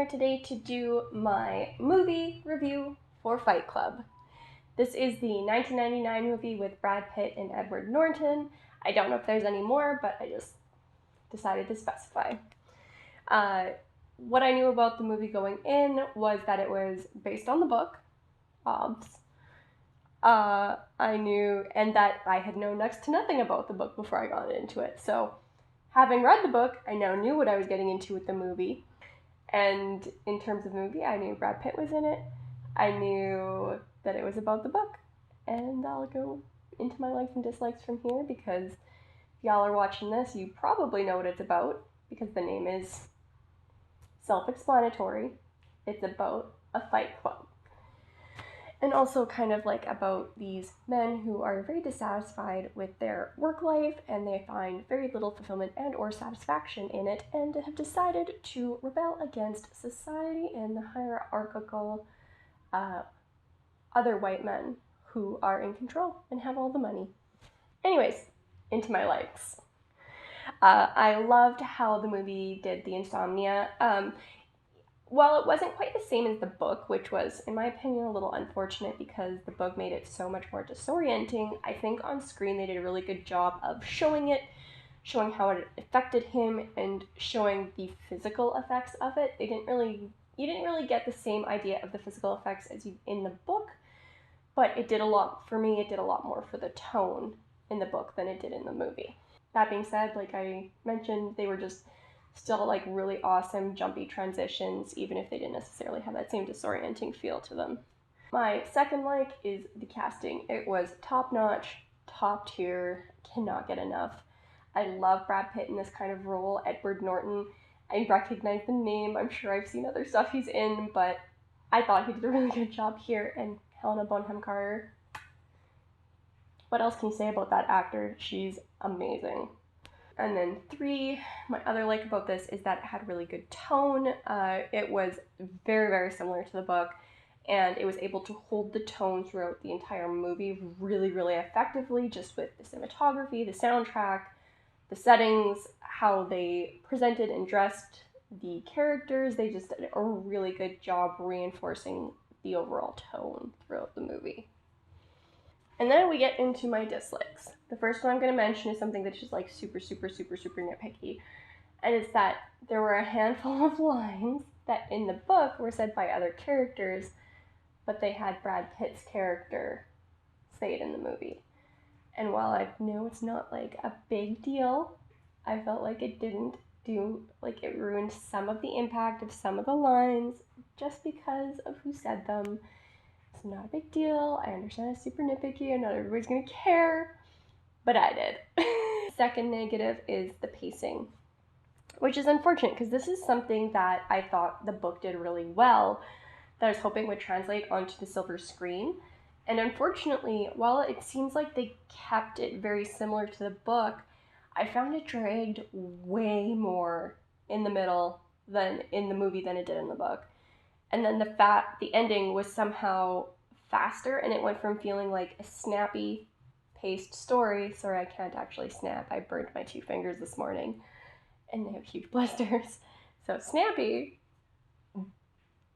here today to do my movie review for Fight Club. This is the 1999 movie with Brad Pitt and Edward Norton. I don't know if there's any more, but I just decided to specify. What I knew about the movie going in was that it was based on the book, obs. I knew, and that I had known next to nothing about the book before I got into it. So, having read the book, I now knew what I was getting into with the movie. And in terms of the movie, I knew Brad Pitt was in it. I knew that it was about the book. And I'll go into my likes and dislikes from here because if y'all are watching this, you probably know what it's about because the name is self-explanatory. It's about a fight club. And also kind of like about these men who are very dissatisfied with their work life and they find very little fulfillment and or satisfaction in it and have decided to rebel against society and the hierarchical other white men who are in control and have all the money. Anyways, into my likes. I loved how the movie did the insomnia. While it wasn't quite the same as the book, which was, in my opinion, a little unfortunate because the book made it so much more disorienting, I think on screen they did a really good job of showing it, showing how it affected him, and showing the physical effects of it. You didn't really get the same idea of the physical effects as you in the book, but it did a lot, for me, it did a lot more for the tone in the book than it did in the movie. That being said, like I mentioned, they were just still like really awesome jumpy transitions, even if they didn't necessarily have that same disorienting feel to them. My second like is the casting. It was top notch, top tier, cannot get enough. I love Brad Pitt in this kind of role. Edward Norton, I recognize the name, I'm sure I've seen other stuff he's in, but I thought he did a really good job here. And Helena Bonham Carter, what else can you say about that actor? She's amazing. And then 3, my other like about this is that it had really good tone. It was very, very similar to the book, and it was able to hold the tone throughout the entire movie really, really effectively, just with the cinematography, the soundtrack, the settings, how they presented and dressed the characters. They just did a really good job reinforcing the overall tone throughout the movie. And then we get into my dislikes. The first one I'm going to mention is something that's just like super, super, super, super nitpicky. And it's that there were a handful of lines that in the book were said by other characters, but they had Brad Pitt's character say it in the movie. And while I know it's not like a big deal, I felt like it didn't do, like it ruined some of the impact of some of the lines just because of who said them. It's not a big deal. I understand it's super nitpicky and not everybody's gonna care, but I did. Second negative is the pacing, which is unfortunate because this is something that I thought the book did really well that I was hoping would translate onto the silver screen. And unfortunately, while it seems like they kept it very similar to the book, I found it dragged way more in the middle than in the movie than it did in the book. And then the ending was somehow faster, and it went from feeling like a snappy paced story. Sorry, I can't actually snap. I burned my 2 fingers this morning, and they have huge blisters. So snappy,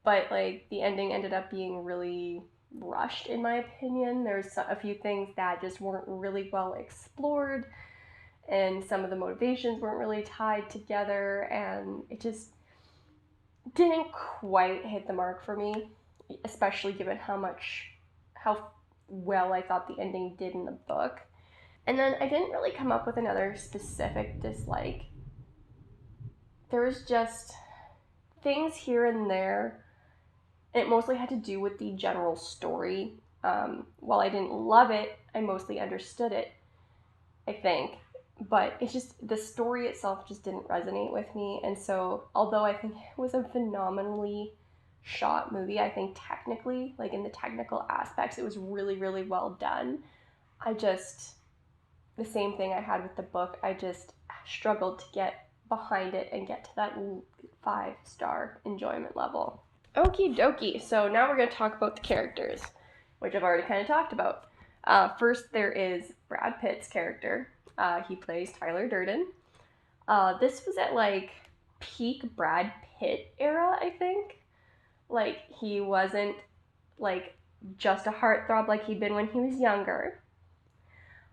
but like the ending ended up being really rushed, in my opinion. There's a few things that just weren't really well explored, and some of the motivations weren't really tied together, and it just didn't quite hit the mark for me, especially given how well I thought the ending did in the book. And then I didn't really come up with another specific dislike. There was just things here and there, and it mostly had to do with the general story. While I didn't love it, I mostly understood it, I think. But it's just, the story itself just didn't resonate with me. And so, although I think it was a phenomenally shot movie, I think technically, like in the technical aspects, it was really, really well done. The same thing I had with the book, I just struggled to get behind it and get to that 5-star enjoyment level. Okie dokie, so now we're going to talk about the characters, which I've already kind of talked about. First, there is Brad Pitt's character. He plays Tyler Durden. This was at like peak Brad Pitt era, I think. Like, he wasn't, like, just a heartthrob like he'd been when he was younger.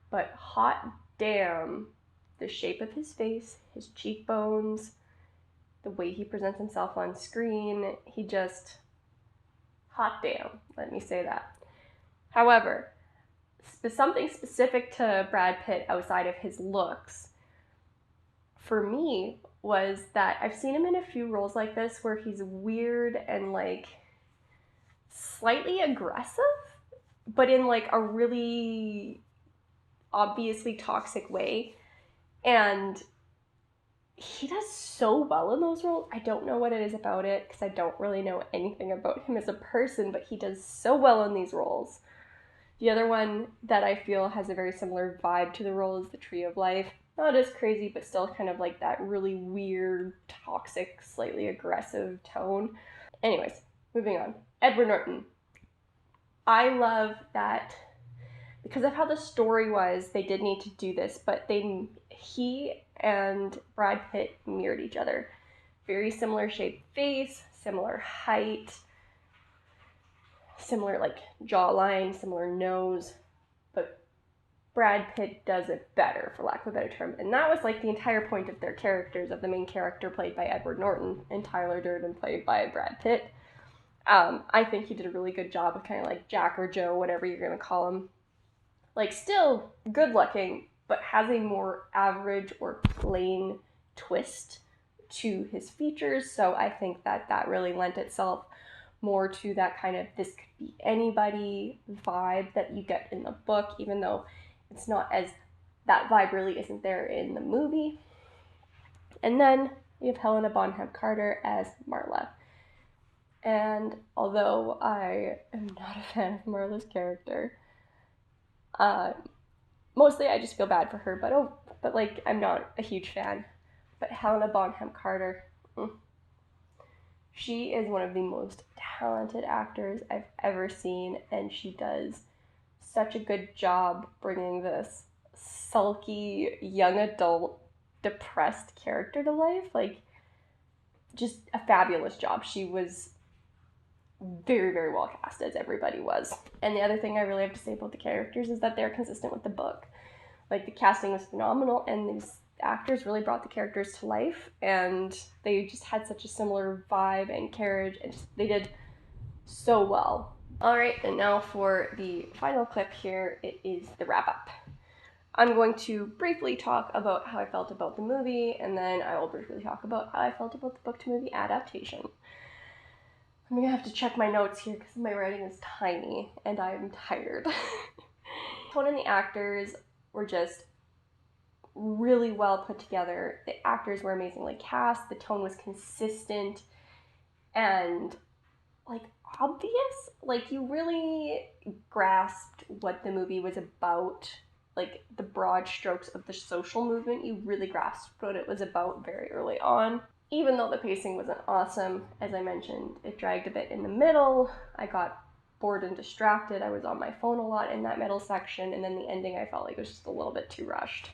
But hot damn, the shape of his face, his cheekbones, the way he presents himself on screen, he just, hot damn, let me say that. However, something specific to Brad Pitt outside of his looks, for me, was that I've seen him in a few roles like this where he's weird and like slightly aggressive, but in like a really obviously toxic way. And he does so well in those roles. I don't know what it is about it because I don't really know anything about him as a person, but he does so well in these roles. The other one that I feel has a very similar vibe to the role is The Tree of Life. Not as crazy, but still kind of like that really weird, toxic, slightly aggressive tone. Anyways, moving on. Edward Norton. I love that because of how the story was, they did need to do this, but he and Brad Pitt mirrored each other. Very similar shaped face, similar height, similar like jawline, similar nose, but Brad Pitt does it better, for lack of a better term. And that was like the entire point of their characters, of the main character played by Edward Norton and Tyler Durden played by Brad Pitt. I think he did a really good job of kind of like Jack or Joe, whatever you're gonna call him. Like, still good looking, but has a more average or plain twist to his features. So I think that really lent itself more to that kind of this could be anybody vibe that you get in the book, even though it's not as, that vibe really isn't there in the movie. And then we have Helena Bonham Carter as Marla. And although I am not a fan of Marla's character, mostly I just feel bad for her, but like I'm not a huge fan. But Helena Bonham Carter, she is one of the most talented actors I've ever seen, and she does such a good job bringing this sulky, young adult, depressed character to life. Like, just a fabulous job. She was very, very well cast, as everybody was. And the other thing I really have to say about the characters is that they're consistent with the book. Like, the casting was phenomenal, and these actors really brought the characters to life, and they just had such a similar vibe and carriage, and they did so well. All right, and now for the final clip here, it is the wrap-up. I'm going to briefly talk about how I felt about the movie, and then I will briefly talk about how I felt about the book-to-movie adaptation. I'm gonna have to check my notes here because my writing is tiny and I'm tired. Tone and the actors were just really well put together. The actors were amazingly cast. The tone was consistent and like obvious. Like, you really grasped what the movie was about. Like, the broad strokes of the social movement, you really grasped what it was about very early on. Even though the pacing wasn't awesome, as I mentioned, it dragged a bit in the middle. I got bored and distracted. I was on my phone a lot in that middle section, and then the ending I felt like was just a little bit too rushed.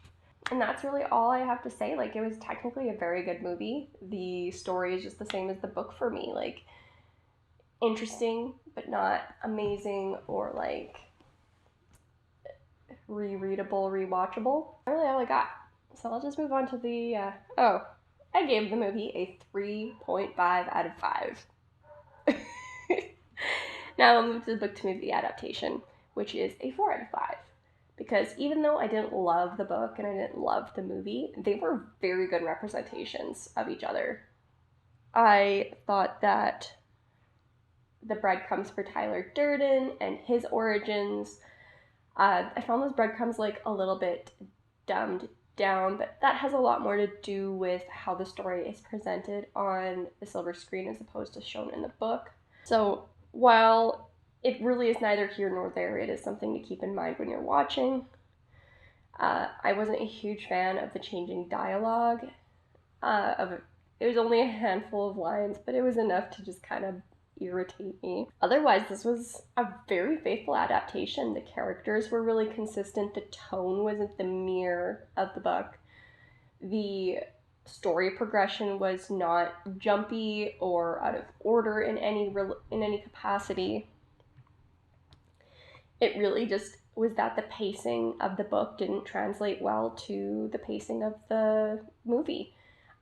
And that's really all I have to say. Like, it was technically a very good movie. The story is just the same as the book for me. Like, interesting, but not amazing or like rereadable, rewatchable. That's really all I got. So I'll just move on to the, I gave the movie a 3.5 out of 5. Now I'll move to the book-to-movie adaptation, which is a 4 out of 5. Because even though I didn't love the book and I didn't love the movie, they were very good representations of each other. I thought that the breadcrumbs for Tyler Durden and his origins, I found those breadcrumbs like a little bit dumbed down, but that has a lot more to do with how the story is presented on the silver screen as opposed to shown in the book. So while it really is neither here nor there, it is something to keep in mind when you're watching. I wasn't a huge fan of the changing dialogue. It was only a handful of lines, but it was enough to just kind of irritate me. Otherwise, this was a very faithful adaptation. The characters were really consistent. The tone wasn't the mirror of the book. The story progression was not jumpy or out of order in any capacity. It really just was that the pacing of the book didn't translate well to the pacing of the movie.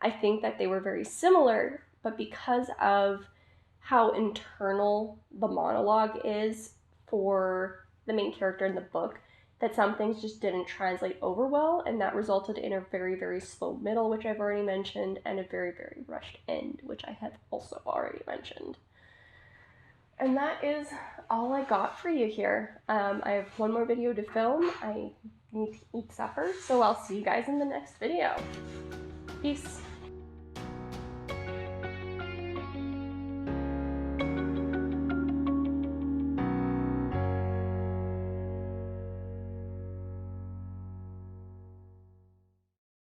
I think that they were very similar, but because of how internal the monologue is for the main character in the book, that some things just didn't translate over well, and that resulted in a very, very slow middle, which I've already mentioned, and a very, very rushed end, which I have also already mentioned. And that is all I got for you here. I have one more video to film. I need to eat supper, so I'll see you guys in the next video. Peace.